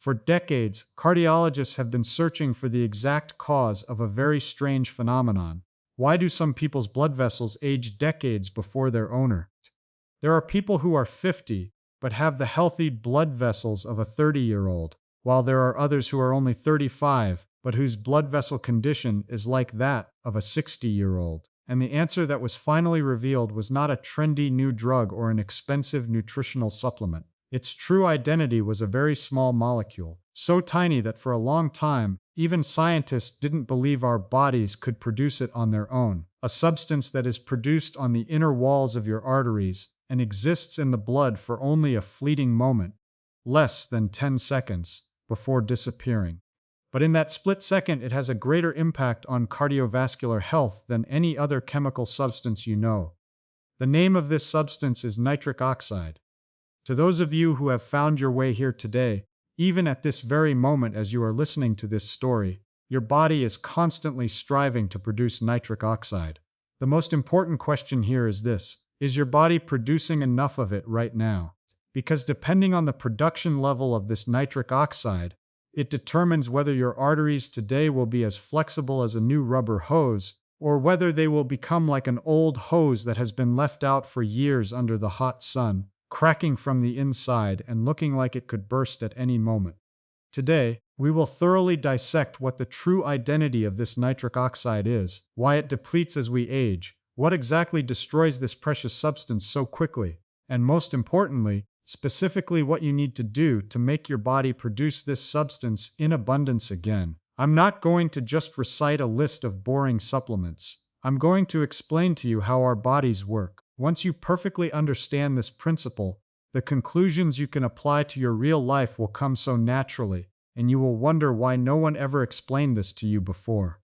For decades, cardiologists have been searching for the exact cause of a very strange phenomenon. Why do some people's blood vessels age decades before their owner? There are people who are 50 but have the healthy blood vessels of a 30-year-old, while there are others who are only 35 but whose blood vessel condition is like that of a 60-year-old. And the answer that was finally revealed was not a trendy new drug or an expensive nutritional supplement. Its true identity was a very small molecule, so tiny that for a long time, even scientists didn't believe our bodies could produce it on their own. A substance that is produced on the inner walls of your arteries and exists in the blood for only a fleeting moment, less than 10 seconds, before disappearing. But in that split second, it has a greater impact on cardiovascular health than any other chemical substance you know. The name of this substance is nitric oxide. To those of you who have found your way here today, even at this very moment as you are listening to this story, your body is constantly striving to produce nitric oxide. The most important question here is this: is your body producing enough of it right now? Because depending on the production level of this nitric oxide, it determines whether your arteries today will be as flexible as a new rubber hose, or whether they will become like an old hose that has been left out for years under the hot sun, cracking from the inside and looking like it could burst at any moment. Today, we will thoroughly dissect what the true identity of this nitric oxide is, why it depletes as we age, what exactly destroys this precious substance so quickly, and most importantly, specifically what you need to do to make your body produce this substance in abundance again. I'm not going to just recite a list of boring supplements. I'm going to explain to you how our bodies work. Once you perfectly understand this principle, the conclusions you can apply to your real life will come so naturally, and you will wonder why no one ever explained this to you before.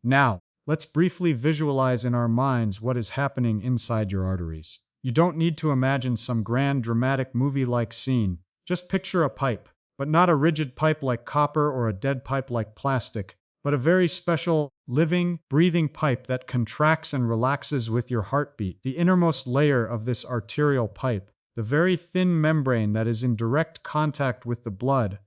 Now, let's briefly visualize in our minds what is happening inside your arteries. You don't need to imagine some grand, dramatic movie-like scene. Just picture a pipe, but not a rigid pipe like copper or a dead pipe like plastic, but a very special, living, breathing pipe that contracts and relaxes with your heartbeat. The innermost layer of this arterial pipe, the very thin membrane that is in direct contact with the blood,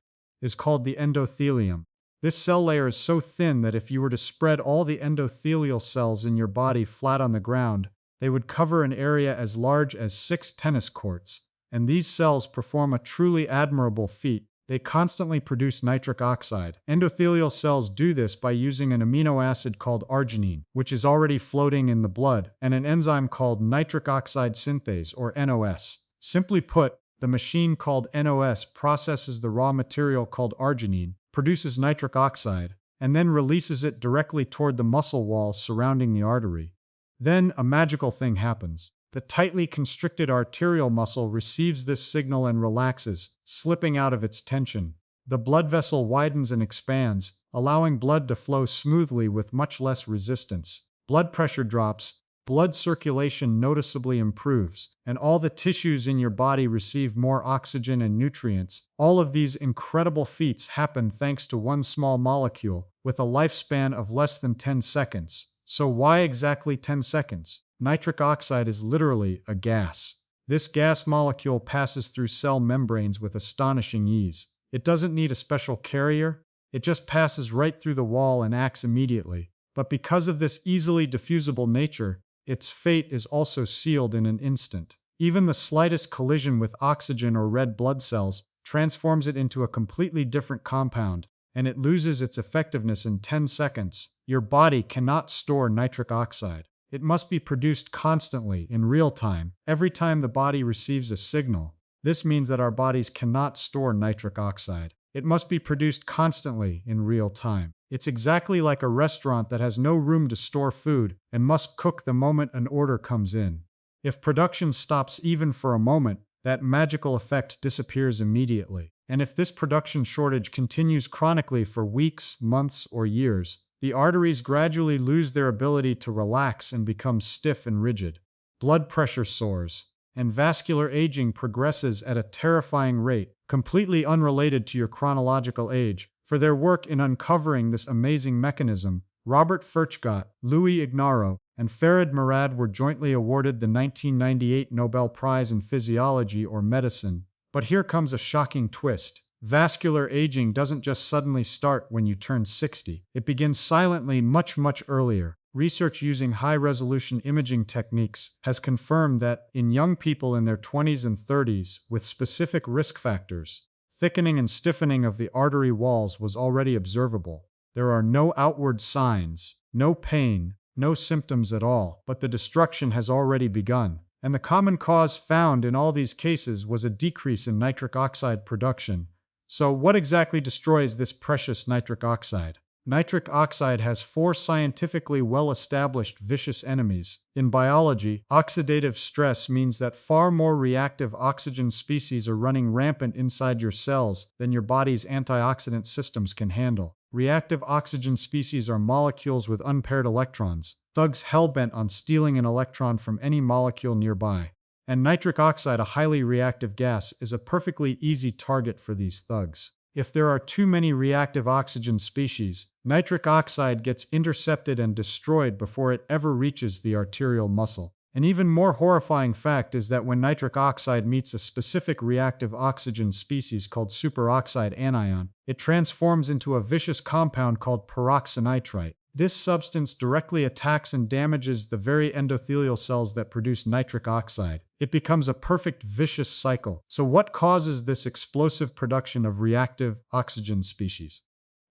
is called the endothelium. This cell layer is so thin that if you were to spread all the endothelial cells in your body flat on the ground, they would cover an area as large as 6 tennis courts. And these cells perform a truly admirable feat. They constantly produce nitric oxide. Endothelial cells do this by using an amino acid called arginine, which is already floating in the blood, and an enzyme called nitric oxide synthase, or NOS. Simply put, the machine called NOS processes the raw material called arginine, produces nitric oxide, and then releases it directly toward the muscle walls surrounding the artery. Then a magical thing happens. The tightly constricted arterial muscle receives this signal and relaxes, slipping out of its tension. The blood vessel widens and expands, allowing blood to flow smoothly with much less resistance. Blood pressure drops, blood circulation noticeably improves, and all the tissues in your body receive more oxygen and nutrients. All of these incredible feats happen thanks to one small molecule, with a lifespan of less than 10 seconds. So why exactly 10 seconds? Nitric oxide is literally a gas. This gas molecule passes through cell membranes with astonishing ease. It doesn't need a special carrier. It just passes right through the wall and acts immediately. But because of this easily diffusible nature, its fate is also sealed in an instant. Even the slightest collision with oxygen or red blood cells transforms it into a completely different compound, and it loses its effectiveness in 10 seconds. Your body cannot store nitric oxide. It must be produced constantly, in real time, every time the body receives a signal. This means that our bodies cannot store nitric oxide. It must be produced constantly, in real time. It's exactly like a restaurant that has no room to store food and must cook the moment an order comes in. If production stops even for a moment, that magical effect disappears immediately. And if this production shortage continues chronically for weeks, months, or years, the arteries gradually lose their ability to relax and become stiff and rigid. Blood pressure soars, and vascular aging progresses at a terrifying rate, completely unrelated to your chronological age. For their work in uncovering this amazing mechanism, Robert Furchtgott, Louis Ignarro, and Farid Merad were jointly awarded the 1998 Nobel Prize in Physiology or Medicine. But here comes a shocking twist. Vascular aging doesn't just suddenly start when you turn 60. It begins silently much earlier. Research using high-resolution imaging techniques has confirmed that in young people in their 20s and 30s with specific risk factors, thickening and stiffening of the artery walls was already observable. There are no outward signs, no pain, no symptoms at all, but the destruction has already begun. And the common cause found in all these cases was a decrease in nitric oxide production. So what exactly destroys this precious nitric oxide? Nitric oxide has 4 scientifically well-established vicious enemies. In biology, oxidative stress means that far more reactive oxygen species are running rampant inside your cells than your body's antioxidant systems can handle. Reactive oxygen species are molecules with unpaired electrons, thugs hell-bent on stealing an electron from any molecule nearby. And nitric oxide, a highly reactive gas, is a perfectly easy target for these thugs. If there are too many reactive oxygen species, nitric oxide gets intercepted and destroyed before it ever reaches the arterial muscle. An even more horrifying fact is that when nitric oxide meets a specific reactive oxygen species called superoxide anion, it transforms into a vicious compound called peroxynitrite. This substance directly attacks and damages the very endothelial cells that produce nitric oxide. It becomes a perfect vicious cycle. So what causes this explosive production of reactive oxygen species?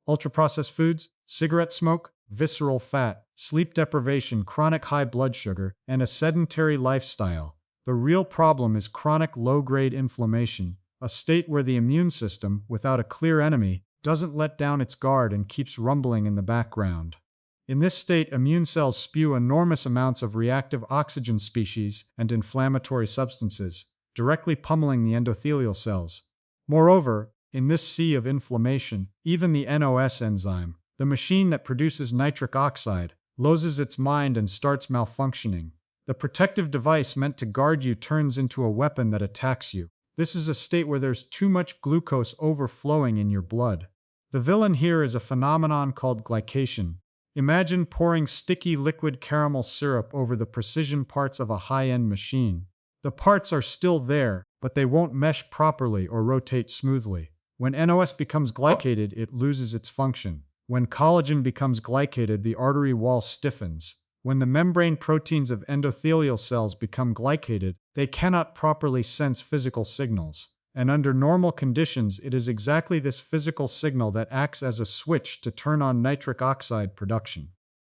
Ultra-processed foods, cigarette smoke, visceral fat, sleep deprivation, chronic high blood sugar, and a sedentary lifestyle. The real problem is chronic low-grade inflammation, a state where the immune system, without a clear enemy, doesn't let down its guard and keeps rumbling in the background. In this state, immune cells spew enormous amounts of reactive oxygen species and inflammatory substances, directly pummeling the endothelial cells. Moreover, in this sea of inflammation, even the NOS enzyme, the machine that produces nitric oxide, loses its mind and starts malfunctioning. The protective device meant to guard you turns into a weapon that attacks you. This is a state where there's too much glucose overflowing in your blood. The villain here is a phenomenon called glycation. Imagine pouring sticky liquid caramel syrup over the precision parts of a high-end machine. The parts are still there, but they won't mesh properly or rotate smoothly. When NOS becomes glycated, it loses its function. When collagen becomes glycated, the artery wall stiffens. When the membrane proteins of endothelial cells become glycated, they cannot properly sense physical signals. And under normal conditions, it is exactly this physical signal that acts as a switch to turn on nitric oxide production.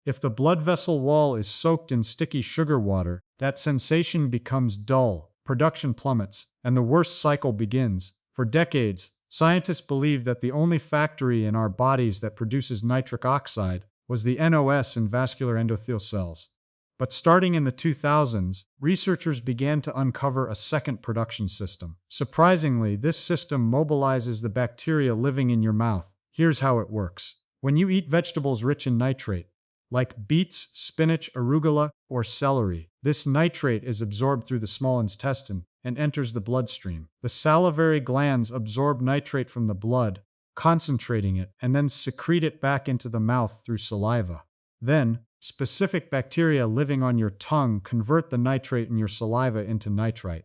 If the blood vessel wall is soaked in sticky sugar water, that sensation becomes dull, production plummets, and the worst cycle begins. For decades, scientists believed that the only factory in our bodies that produces nitric oxide was the NOS in vascular endothelial cells. But starting in the 2000s, researchers began to uncover a second production system. Surprisingly, this system mobilizes the bacteria living in your mouth. Here's how it works. When you eat vegetables rich in nitrate, like beets, spinach, arugula, or celery, this nitrate is absorbed through the small intestine and enters the bloodstream. The salivary glands absorb nitrate from the blood, concentrating it, and then secrete it back into the mouth through saliva. Then, specific bacteria living on your tongue convert the nitrate in your saliva into nitrite.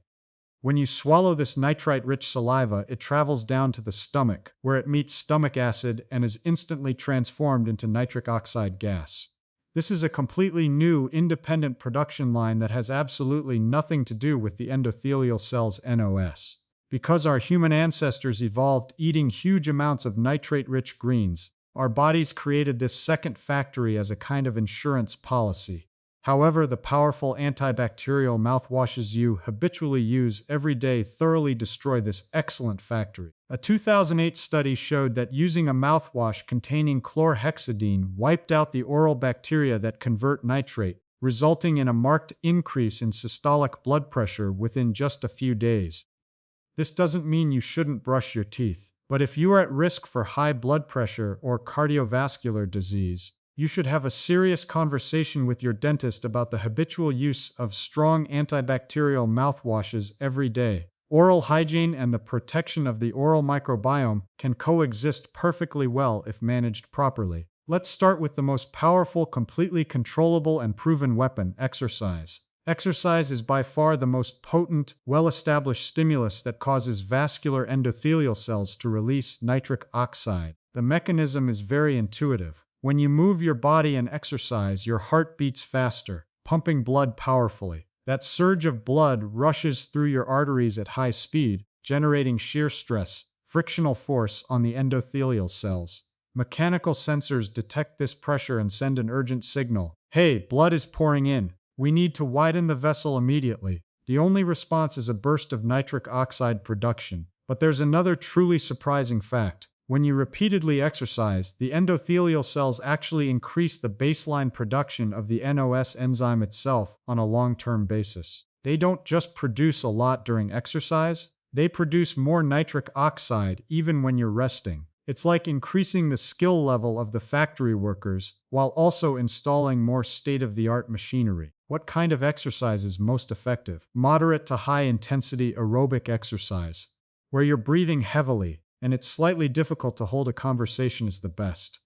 When you swallow this nitrite-rich saliva, it travels down to the stomach, where it meets stomach acid and is instantly transformed into nitric oxide gas. This is a completely new, independent production line that has absolutely nothing to do with the endothelial cell's NOS. Because our human ancestors evolved eating huge amounts of nitrate-rich greens, our bodies created this second factory as a kind of insurance policy. However, the powerful antibacterial mouthwashes you habitually use every day thoroughly destroy this excellent factory. A 2008 study showed that using a mouthwash containing chlorhexidine wiped out the oral bacteria that convert nitrate, resulting in a marked increase in systolic blood pressure within just a few days. This doesn't mean you shouldn't brush your teeth. But if you are at risk for high blood pressure or cardiovascular disease, you should have a serious conversation with your dentist about the habitual use of strong antibacterial mouthwashes every day. Oral hygiene and the protection of the oral microbiome can coexist perfectly well if managed properly. Let's start with the most powerful, completely controllable, and proven weapon: exercise. Exercise is by far the most potent, well-established stimulus that causes vascular endothelial cells to release nitric oxide. The mechanism is very intuitive. When you move your body and exercise, your heart beats faster, pumping blood powerfully. That surge of blood rushes through your arteries at high speed, generating shear stress, frictional force on the endothelial cells. Mechanical sensors detect this pressure and send an urgent signal. Hey, blood is pouring in. We need to widen the vessel immediately. The only response is a burst of nitric oxide production. But there's another truly surprising fact. When you repeatedly exercise, the endothelial cells actually increase the baseline production of the NOS enzyme itself on a long-term basis. They don't just produce a lot during exercise, they produce more nitric oxide even when you're resting. It's like increasing the skill level of the factory workers while also installing more state-of-the-art machinery. What kind of exercise is most effective? Moderate to high-intensity aerobic exercise, where you're breathing heavily and it's slightly difficult to hold a conversation, is the best.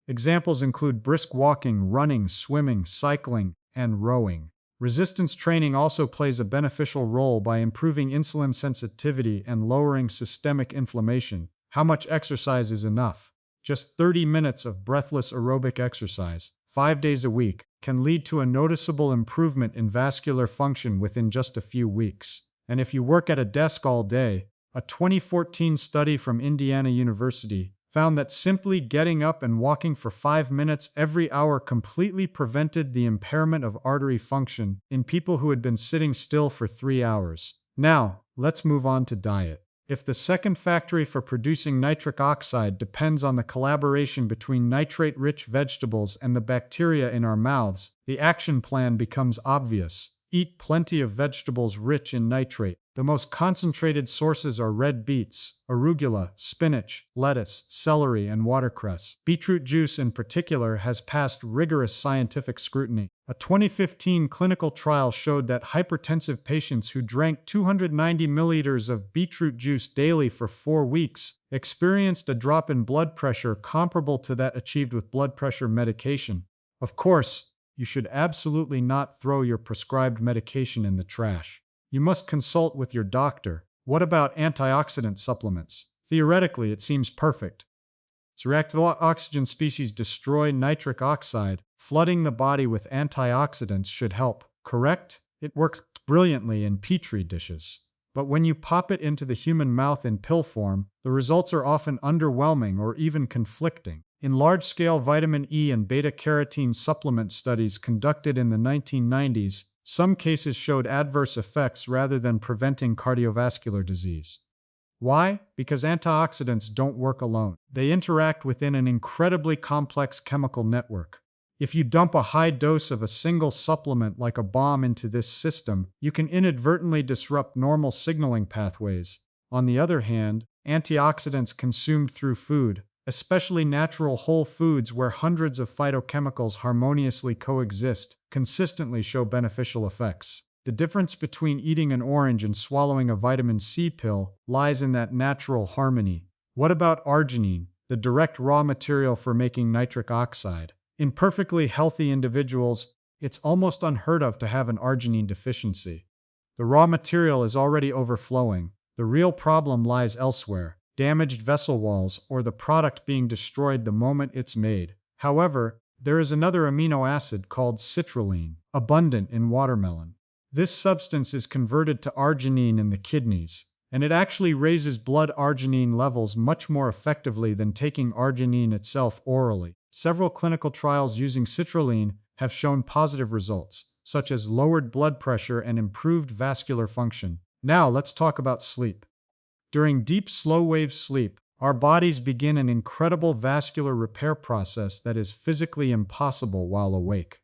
Examples include brisk walking, running, swimming, cycling, and rowing. Resistance training also plays a beneficial role by improving insulin sensitivity and lowering systemic inflammation. How much exercise is enough? Just 30 minutes of breathless aerobic exercise, 5 days a week, can lead to a noticeable improvement in vascular function within just a few weeks. And if you work at a desk all day, a 2014 study from Indiana University found that simply getting up and walking for 5 minutes every hour completely prevented the impairment of artery function in people who had been sitting still for 3 hours. Now, let's move on to diet. If the second factory for producing nitric oxide depends on the collaboration between nitrate-rich vegetables and the bacteria in our mouths, the action plan becomes obvious. Eat plenty of vegetables rich in nitrate. The most concentrated sources are red beets, arugula, spinach, lettuce, celery, and watercress. Beetroot juice in particular has passed rigorous scientific scrutiny. A 2015 clinical trial showed that hypertensive patients who drank 290 milliliters of beetroot juice daily for 4 weeks experienced a drop in blood pressure comparable to that achieved with blood pressure medication. Of course, you should absolutely not throw your prescribed medication in the trash. You must consult with your doctor. What about antioxidant supplements? Theoretically, it seems perfect. Its reactive oxygen species destroy nitric oxide. Flooding the body with antioxidants should help, correct? It works brilliantly in petri dishes. But when you pop it into the human mouth in pill form, the results are often underwhelming or even conflicting. In large-scale vitamin E and beta-carotene supplement studies conducted in the 1990s, some cases showed adverse effects rather than preventing cardiovascular disease. Why? Because antioxidants don't work alone. They interact within an incredibly complex chemical network. If you dump a high dose of a single supplement like a bomb into this system, you can inadvertently disrupt normal signaling pathways. On the other hand, antioxidants consumed through food, especially natural whole foods where hundreds of phytochemicals harmoniously coexist, consistently show beneficial effects. The difference between eating an orange and swallowing a vitamin C pill lies in that natural harmony. What about arginine, the direct raw material for making nitric oxide? In perfectly healthy individuals, it's almost unheard of to have an arginine deficiency. The raw material is already overflowing. The real problem lies elsewhere: damaged vessel walls, or the product being destroyed the moment it's made. However, there is another amino acid called citrulline, abundant in watermelon. This substance is converted to arginine in the kidneys, and it actually raises blood arginine levels much more effectively than taking arginine itself orally. Several clinical trials using citrulline have shown positive results, such as lowered blood pressure and improved vascular function. Now let's talk about sleep. During deep, slow-wave sleep, our bodies begin an incredible vascular repair process that is physically impossible while awake.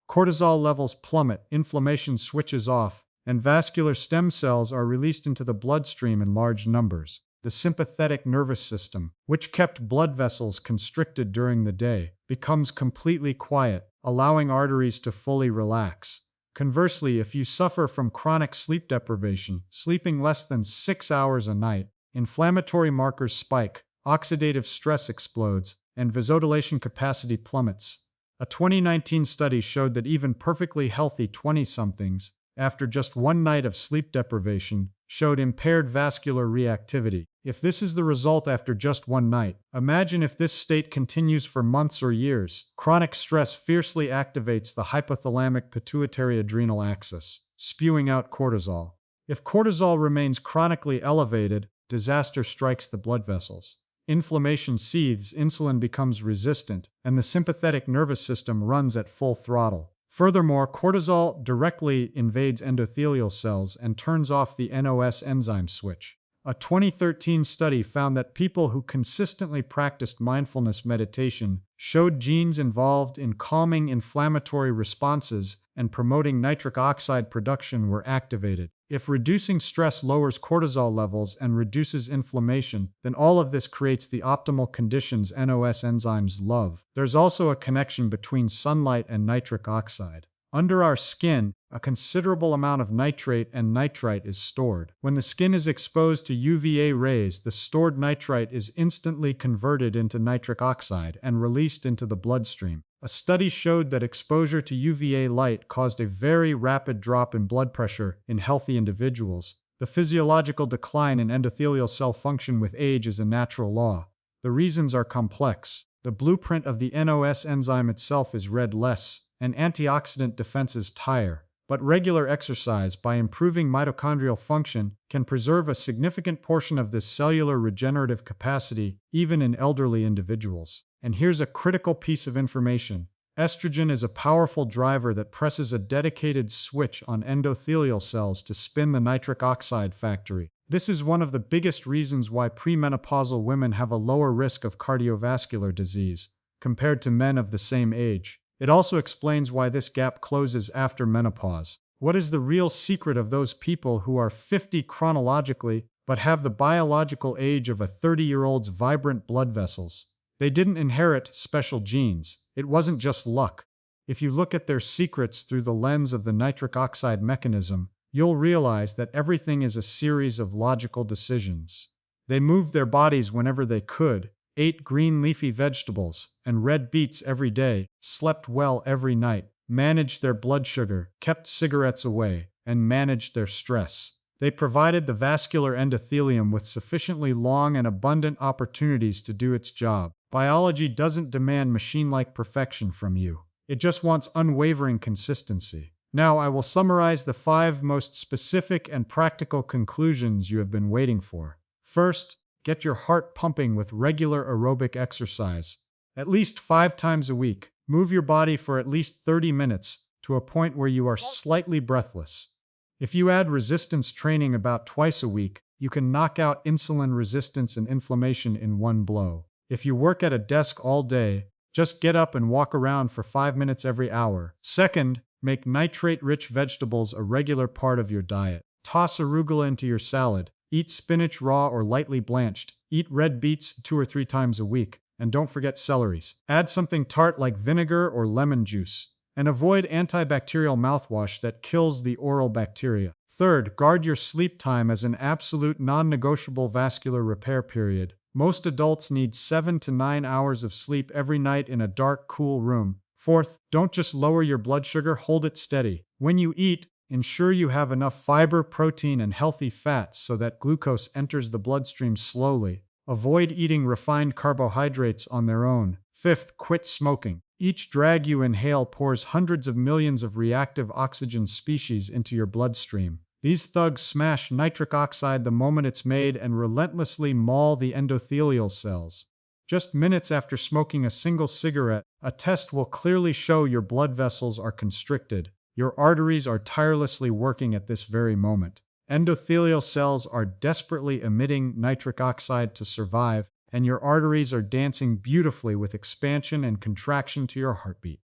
Cortisol levels plummet, inflammation switches off, and vascular stem cells are released into the bloodstream in large numbers. The sympathetic nervous system, which kept blood vessels constricted during the day, becomes completely quiet, allowing arteries to fully relax. Conversely, if you suffer from chronic sleep deprivation, sleeping less than 6 hours a night, inflammatory markers spike, oxidative stress explodes, and vasodilation capacity plummets. A 2019 study showed that even perfectly healthy 20-somethings, after just one night of sleep deprivation, showed impaired vascular reactivity. If this is the result after just one night, imagine if this state continues for months or years. Chronic stress fiercely activates the hypothalamic pituitary adrenal axis, spewing out cortisol. If cortisol remains chronically elevated, disaster strikes the blood vessels. Inflammation seethes, insulin becomes resistant, and the sympathetic nervous system runs at full throttle. Furthermore, cortisol directly invades endothelial cells and turns off the NOS enzyme switch. A 2013 study found that people who consistently practiced mindfulness meditation showed genes involved in calming inflammatory responses and promoting nitric oxide production were activated. If reducing stress lowers cortisol levels and reduces inflammation, then all of this creates the optimal conditions NOS enzymes love. There's also a connection between sunlight and nitric oxide. Under our skin, a considerable amount of nitrate and nitrite is stored. When the skin is exposed to UVA rays, the stored nitrite is instantly converted into nitric oxide and released into the bloodstream. A study showed that exposure to UVA light caused a very rapid drop in blood pressure in healthy individuals. The physiological decline in endothelial cell function with age is a natural law. The reasons are complex. The blueprint of the NOS enzyme itself is read less, and antioxidant defenses tire. But regular exercise, by improving mitochondrial function, can preserve a significant portion of this cellular regenerative capacity, even in elderly individuals. And here's a critical piece of information. Estrogen is a powerful driver that presses a dedicated switch on endothelial cells to spin the nitric oxide factory. This is one of the biggest reasons why premenopausal women have a lower risk of cardiovascular disease compared to men of the same age. It also explains why this gap closes after menopause. What is the real secret of those people who are 50 chronologically but have the biological age of a 30-year-old's vibrant blood vessels? They didn't inherit special genes. It wasn't just luck. If you look at their secrets through the lens of the nitric oxide mechanism, you'll realize that everything is a series of logical decisions. They moved their bodies whenever they could, ate green leafy vegetables and red beets every day, slept well every night, managed their blood sugar, kept cigarettes away, and managed their stress. They provided the vascular endothelium with sufficiently long and abundant opportunities to do its job. Biology doesn't demand machine-like perfection from you. It just wants unwavering consistency. Now I will summarize the 5 most specific and practical conclusions you have been waiting for. First, get your heart pumping with regular aerobic exercise. At least 5 times a week, move your body for at least 30 minutes to a point where you are slightly breathless. If you add resistance training about twice a week, you can knock out insulin resistance and inflammation in one blow. If you work at a desk all day, just get up and walk around for 5 minutes every hour. Second, make nitrate-rich vegetables a regular part of your diet. Toss arugula into your salad. Eat spinach raw or lightly blanched. Eat red beets 2 or 3 times a week. And don't forget celeries. Add something tart like vinegar or lemon juice. And avoid antibacterial mouthwash that kills the oral bacteria. Third, guard your sleep time as an absolute non-negotiable vascular repair period. Most adults need 7 to 9 hours of sleep every night in a dark, cool room. Fourth, don't just lower your blood sugar, hold it steady. When you eat, ensure you have enough fiber, protein, and healthy fats so that glucose enters the bloodstream slowly. Avoid eating refined carbohydrates on their own. Fifth, quit smoking. Each drag you inhale pours hundreds of millions of reactive oxygen species into your bloodstream. These thugs smash nitric oxide the moment it's made and relentlessly maul the endothelial cells. Just minutes after smoking a single cigarette, a test will clearly show your blood vessels are constricted. Your arteries are tirelessly working at this very moment. Endothelial cells are desperately emitting nitric oxide to survive, and your arteries are dancing beautifully with expansion and contraction to your heartbeat.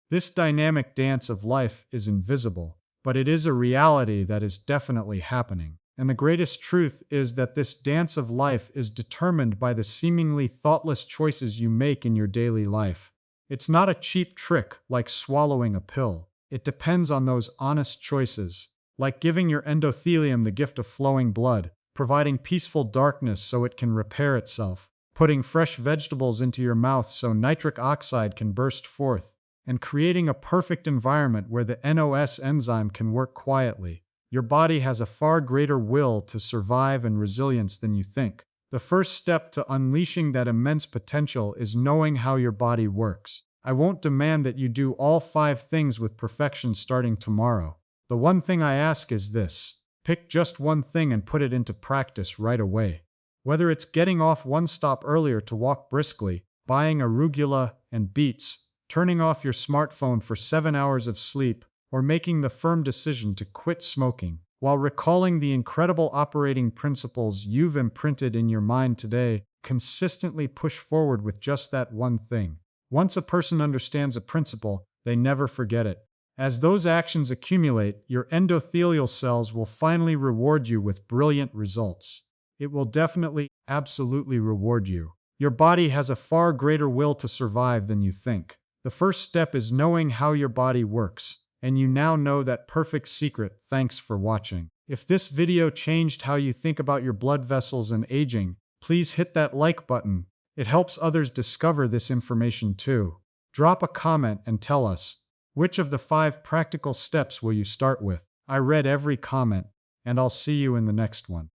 This dynamic dance of life is invisible, but it is a reality that is definitely happening. And the greatest truth is that this dance of life is determined by the seemingly thoughtless choices you make in your daily life. It's not a cheap trick like swallowing a pill. It depends on those honest choices, like giving your endothelium the gift of flowing blood, providing peaceful darkness so it can repair itself, putting fresh vegetables into your mouth so nitric oxide can burst forth, and creating a perfect environment where the NOS enzyme can work quietly. Your body has a far greater will to survive and resilience than you think. The first step to unleashing that immense potential is knowing how your body works. I won't demand that you do all 5 things with perfection starting tomorrow. The one thing I ask is this: pick just one thing and put it into practice right away. Whether it's getting off one stop earlier to walk briskly, buying arugula and beets, turning off your smartphone for 7 hours of sleep, or making the firm decision to quit smoking, while recalling the incredible operating principles you've imprinted in your mind today, consistently push forward with just that one thing. Once a person understands a principle, they never forget it. As those actions accumulate, your endothelial cells will finally reward you with brilliant results. It will definitely, absolutely reward you. Your body has a far greater will to survive than you think. The first step is knowing how your body works, and you now know that perfect secret. Thanks for watching. If this video changed how you think about your blood vessels and aging, please hit that like button. It helps others discover this information too. Drop a comment and tell us, which of the 5 practical steps will you start with? I read every comment, and I'll see you in the next one.